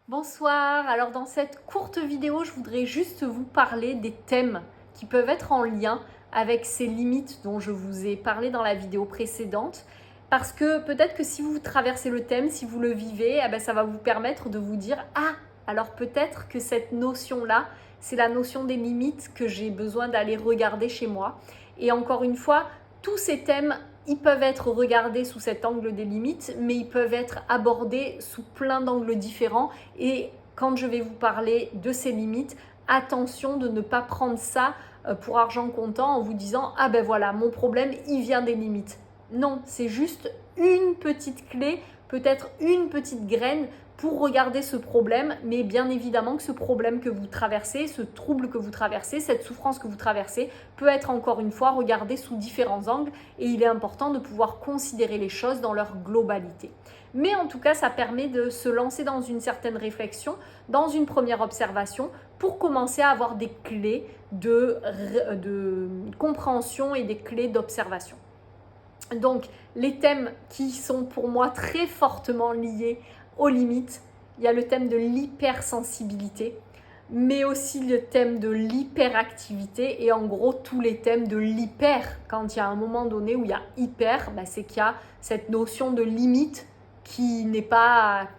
Bonsoir, alors dans cette courte vidéo, je voudrais juste vous parler des thèmes qui peuvent être en lien avec ces limites dont je vous ai parlé dans la vidéo précédente. Parce que peut-être que si vous traversez le thème, si vous le vivez, ça va vous permettre de vous dire « Ah, alors peut-être que cette notion-là, c'est la notion des limites que j'ai besoin d'aller regarder chez moi. » Et encore une fois, tous ces thèmes, ils peuvent être regardés sous cet angle des limites, mais ils peuvent être abordés sous plein d'angles différents. Et quand je vais vous parler de ces limites, attention de ne pas prendre ça pour argent comptant en vous disant « Ah ben voilà, mon problème, il vient des limites. » Non, c'est juste une petite clé, peut-être une petite graine pour regarder ce problème, mais bien évidemment que ce problème que vous traversez, ce trouble que vous traversez, cette souffrance que vous traversez peut être encore une fois regardé sous différents angles et il est important de pouvoir considérer les choses dans leur globalité. Mais en tout cas, ça permet de se lancer dans une certaine réflexion, dans une première observation, pour commencer à avoir des clés de compréhension et des clés d'observation. Donc, les thèmes qui sont pour moi très fortement liés aux limites, il y a le thème de l'hypersensibilité, mais aussi le thème de l'hyperactivité et en gros tous les thèmes de l'hyper. Quand il y a un moment donné où il y a hyper, c'est qu'il y a cette notion de limite qui n'est pas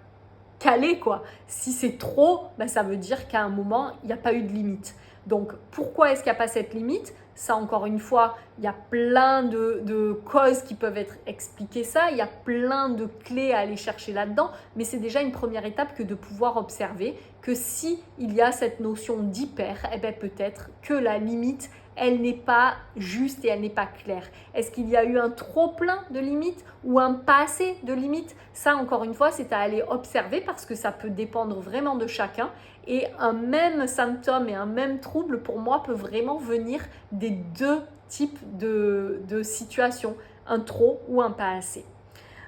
calée, quoi. Si c'est trop, ça veut dire qu'à un moment, il n'y a pas eu de limite. Donc, pourquoi est-ce qu'il n'y a pas cette limite ? Ça, encore une fois, il y a plein de causes qui peuvent être expliquées ça. Il y a plein de clés à aller chercher là-dedans. Mais c'est déjà une première étape que de pouvoir observer que si il y a cette notion d'hyper, peut-être que la limite, elle n'est pas juste et elle n'est pas claire. Est-ce qu'il y a eu un trop plein de limites ou un pas assez de limites ? Ça, encore une fois, c'est à aller observer parce que ça peut dépendre vraiment de chacun. Et un même symptôme et un même trouble, pour moi, peut vraiment venir des deux types de situations, un trop ou un pas assez.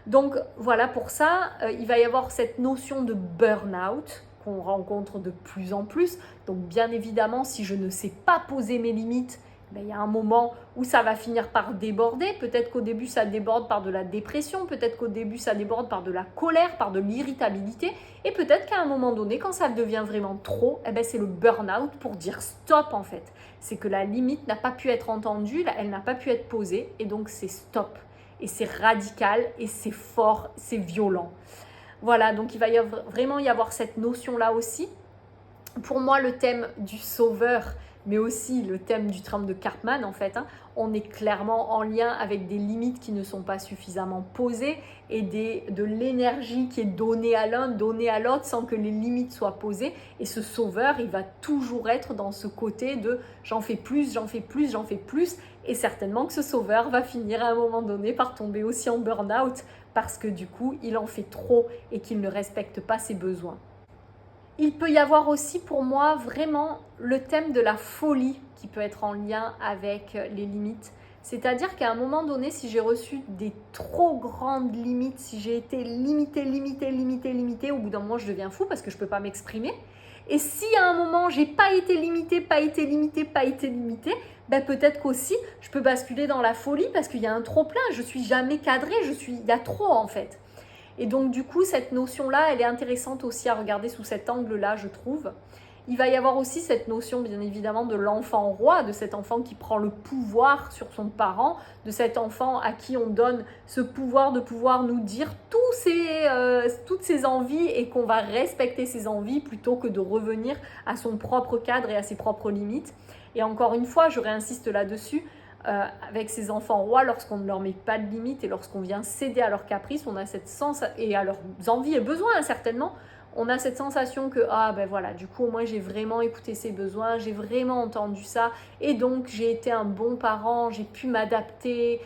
Donc voilà, pour ça, il va y avoir cette notion de burn-out qu'on rencontre de plus en plus. Donc bien évidemment, si je ne sais pas poser mes limites, il y a un moment où ça va finir par déborder. Peut-être qu'au début, ça déborde par de la dépression. Peut-être qu'au début, ça déborde par de la colère, par de l'irritabilité. Et peut-être qu'à un moment donné, quand ça devient vraiment trop, c'est le burn-out pour dire stop en fait. C'est que la limite n'a pas pu être entendue, elle n'a pas pu être posée. Et donc, c'est stop. Et c'est radical, et c'est fort, c'est violent. Voilà, donc il va vraiment y avoir cette notion-là aussi. Pour moi, le thème du sauveur, mais aussi le thème du triomphe de Cartman, en fait, on est clairement en lien avec des limites qui ne sont pas suffisamment posées et de l'énergie qui est donnée à l'un, donnée à l'autre sans que les limites soient posées. Et ce sauveur, il va toujours être dans ce côté de j'en fais plus, j'en fais plus, j'en fais plus. Et certainement que ce sauveur va finir à un moment donné par tomber aussi en burn-out parce que du coup, il en fait trop et qu'il ne respecte pas ses besoins. Il peut y avoir aussi pour moi vraiment le thème de la folie qui peut être en lien avec les limites. C'est-à-dire qu'à un moment donné, si j'ai reçu des trop grandes limites, si j'ai été limitée, au bout d'un moment, je deviens fou parce que je ne peux pas m'exprimer. Et si à un moment, j'ai pas été limitée, peut-être qu'aussi, je peux basculer dans la folie parce qu'il y a un trop plein. Je suis jamais cadrée, il y a trop en fait. Et donc du coup, cette notion-là, elle est intéressante aussi à regarder sous cet angle-là, je trouve. Il va y avoir aussi cette notion, bien évidemment, de l'enfant roi, de cet enfant qui prend le pouvoir sur son parent, de cet enfant à qui on donne ce pouvoir de pouvoir nous dire toutes ses envies et qu'on va respecter ses envies plutôt que de revenir à son propre cadre et à ses propres limites. Et encore une fois, je réinsiste là-dessus, avec ces enfants rois, lorsqu'on ne leur met pas de limites et lorsqu'on vient céder à leurs caprices, on a cette sensation, et à leurs envies et besoins certainement, on a cette sensation que voilà, du coup au moins j'ai vraiment écouté ses besoins, j'ai vraiment entendu ça et donc j'ai été un bon parent, j'ai pu m'adapter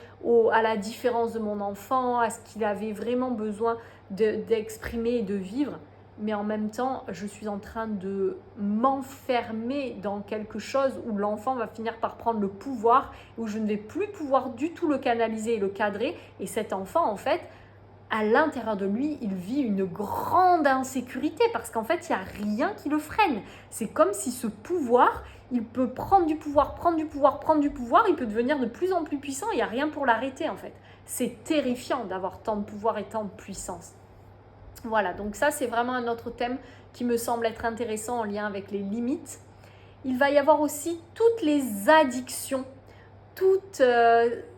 à la différence de mon enfant, à ce qu'il avait vraiment besoin d'exprimer et de vivre. Mais en même temps, je suis en train de m'enfermer dans quelque chose où l'enfant va finir par prendre le pouvoir, où je ne vais plus pouvoir du tout le canaliser et le cadrer. Et cet enfant, en fait, à l'intérieur de lui, il vit une grande insécurité parce qu'en fait, il n'y a rien qui le freine. C'est comme si ce pouvoir, il peut prendre du pouvoir, il peut devenir de plus en plus puissant, il n'y a rien pour l'arrêter en fait. C'est terrifiant d'avoir tant de pouvoir et tant de puissance. Voilà, donc ça c'est vraiment un autre thème qui me semble être intéressant en lien avec les limites. Il va y avoir aussi toutes les addictions, tous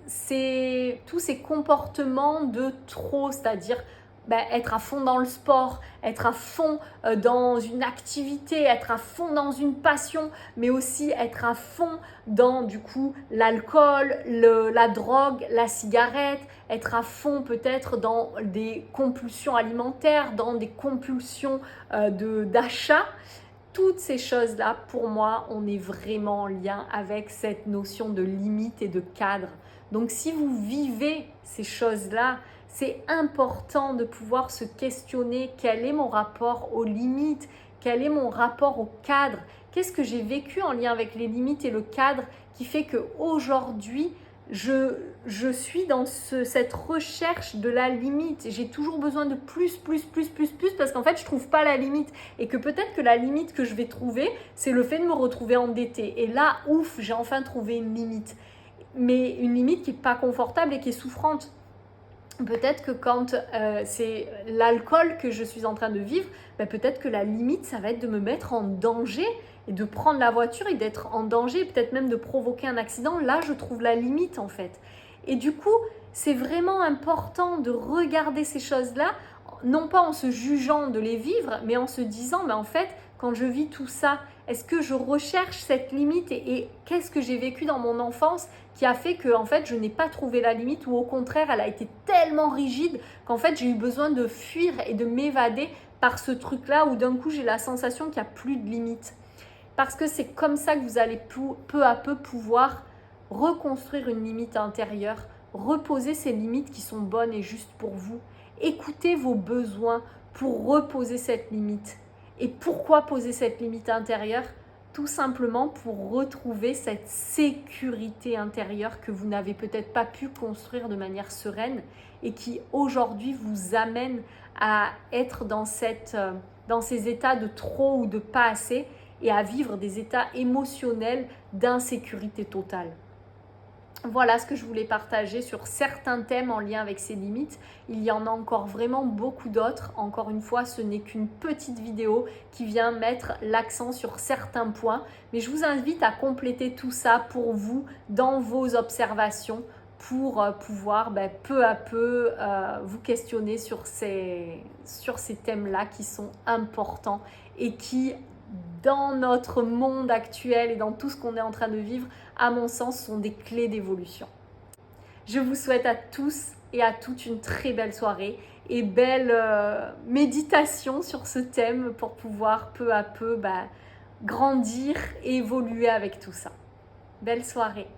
ces comportements de trop, c'est-à-dire être à fond dans le sport, être à fond dans une activité, être à fond dans une passion, mais aussi être à fond dans du coup l'alcool, la drogue, la cigarette, être à fond peut-être dans des compulsions alimentaires, dans des compulsions d'achat. Toutes ces choses-là, pour moi, on est vraiment en lien avec cette notion de limite et de cadre. Donc si vous vivez ces choses-là, c'est important de pouvoir se questionner quel est mon rapport aux limites, quel est mon rapport au cadre, qu'est-ce que j'ai vécu en lien avec les limites et le cadre qui fait qu'aujourd'hui, je suis dans cette recherche de la limite. J'ai toujours besoin de plus parce qu'en fait, je ne trouve pas la limite. Et que peut-être que la limite que je vais trouver, c'est le fait de me retrouver endettée. Et là, ouf, j'ai enfin trouvé une limite. Mais une limite qui n'est pas confortable et qui est souffrante. Peut-être que quand c'est l'alcool que je suis en train de vivre, peut-être que la limite, ça va être de me mettre en danger et de prendre la voiture et d'être en danger, peut-être même de provoquer un accident. Là, je trouve la limite en fait. Et du coup, c'est vraiment important de regarder ces choses-là, non pas en se jugeant de les vivre, mais en se disant, mais en fait, quand je vis tout ça, est-ce que je recherche cette limite et qu'est-ce que j'ai vécu dans mon enfance qui a fait que en fait, je n'ai pas trouvé la limite ou au contraire, elle a été tellement rigide qu'en fait, j'ai eu besoin de fuir et de m'évader par ce truc-là où d'un coup, j'ai la sensation qu'il n'y a plus de limite. Parce que c'est comme ça que vous allez peu à peu pouvoir reconstruire une limite intérieure, reposer ces limites qui sont bonnes et justes pour vous. Écoutez vos besoins pour reposer cette limite. Et pourquoi poser cette limite intérieure ? Tout simplement pour retrouver cette sécurité intérieure que vous n'avez peut-être pas pu construire de manière sereine et qui aujourd'hui vous amène à être dans ces états de trop ou de pas assez et à vivre des états émotionnels d'insécurité totale. Voilà ce que je voulais partager sur certains thèmes en lien avec ces limites. Il y en a encore vraiment beaucoup d'autres. Encore une fois, ce n'est qu'une petite vidéo qui vient mettre l'accent sur certains points. Mais je vous invite à compléter tout ça pour vous dans vos observations pour pouvoir peu à peu vous questionner sur ces thèmes-là qui sont importants et qui, dans notre monde actuel et dans tout ce qu'on est en train de vivre, à mon sens, sont des clés d'évolution. Je vous souhaite à tous et à toutes une très belle soirée et belle méditation sur ce thème pour pouvoir peu à peu grandir et évoluer avec tout ça. Belle soirée.